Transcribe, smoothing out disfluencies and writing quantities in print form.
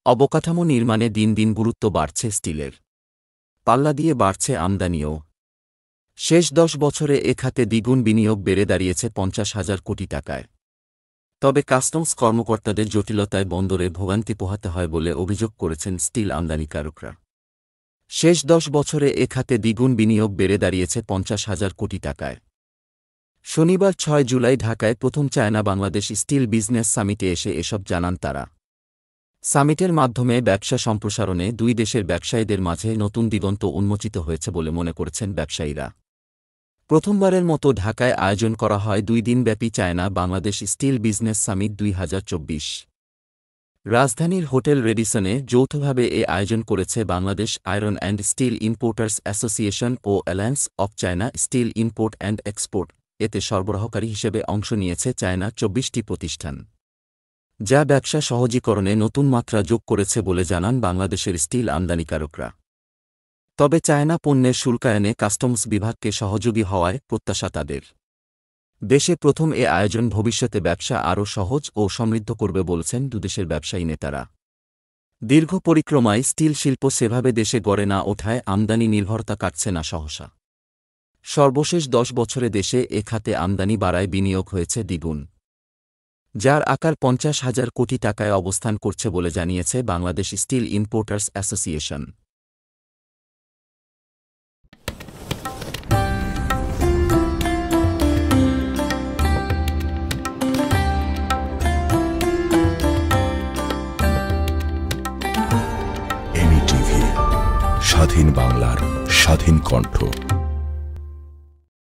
অবকাঠামো নির্মাণে দিন দিন গুরুত্ব বাড়ছে স্টিলের। পাল্লা দিয়ে বাড়ছে আমদানিও। শেষ 10 বছরে এ খাতে দ্বিগুণ বিনিয়োগ বেড়ে দাঁড়িয়েছে 50,000 কোটি টাকায়। তবে কাস্টমস কর্মকর্তাদের জটিলতায় বন্দরে ভোগান্তি পোহাতে হয় বলে অভিযোগ করেছেন স্টিল আমদানিকারকরা। শেষ 10 বছরে এ খাতে দ্বিগুণ বিনিয়োগ বেড়ে দাঁড়িয়েছে 50,000 কোটি টাকায়। শনিবার 6 জুলাই ঢাকায় প্রথম চায়না বাংলাদেশ স্টিল বিজনেস সামিটে এসে এসব জানান তারা। সামিটের মাধ্যমে ব্যবসা সম্প্রসারণে দুই দেশের ব্যবসায়ীদের মাঝে নতুন দিগন্ত উন্মোচিত হয়েছে বলে মনে করছেন ব্যবসায়ীরা। প্রথমবারের মতো ঢাকায় আয়োজন করা হয় 2 দিনব্যাপী China Bangladesh steel business summit 2024। রাজধানীর হোটেল রেডিসনে যৌথভাবে এ আয়োজন করেছে Bangladesh iron and steel importers association ও alliance of China steel import and export. এতে সরবরাহকারী হিসেবে অংশ নিয়েছে চায়না 24টি প্রতিষ্ঠান, যা ব্যবসা সহজীকরণে নতুন মাত্রা যোগ করেছে বলে জানান বাংলাদেশের স্টিল আমদানিকারকরা। তবে চায়না পণ্যের শুল্কায়নে কাস্টমস বিভাগকে সহযোগী হওয়ায় প্রত্যাশা তাদের। দেশে প্রথম এ আয়োজন ভবিষ্যতে ব্যবসা আরও সহজ ও সমৃদ্ধ করবে বলছেন দুদেশের ব্যবসায়ী নেতারা। দীর্ঘ পরিক্রমায় স্টিল শিল্প সেভাবে দেশে গড়ে না ওঠায় আমদানি নির্ভরতা কাটছে না সহসা। সর্বশেষ 10 বছরে দেশে এ খাতে আমদানি বাড়ায় বিনিয়োগ হয়েছে দ্বিগুণ, যার আকার 50,000 কোটি টাকায় অবস্থান করছে বলে জানিয়েছে Bangladesh steel importers association. ME TV, স্বাধীন বাংলার স্বাধীন কণ্ঠ।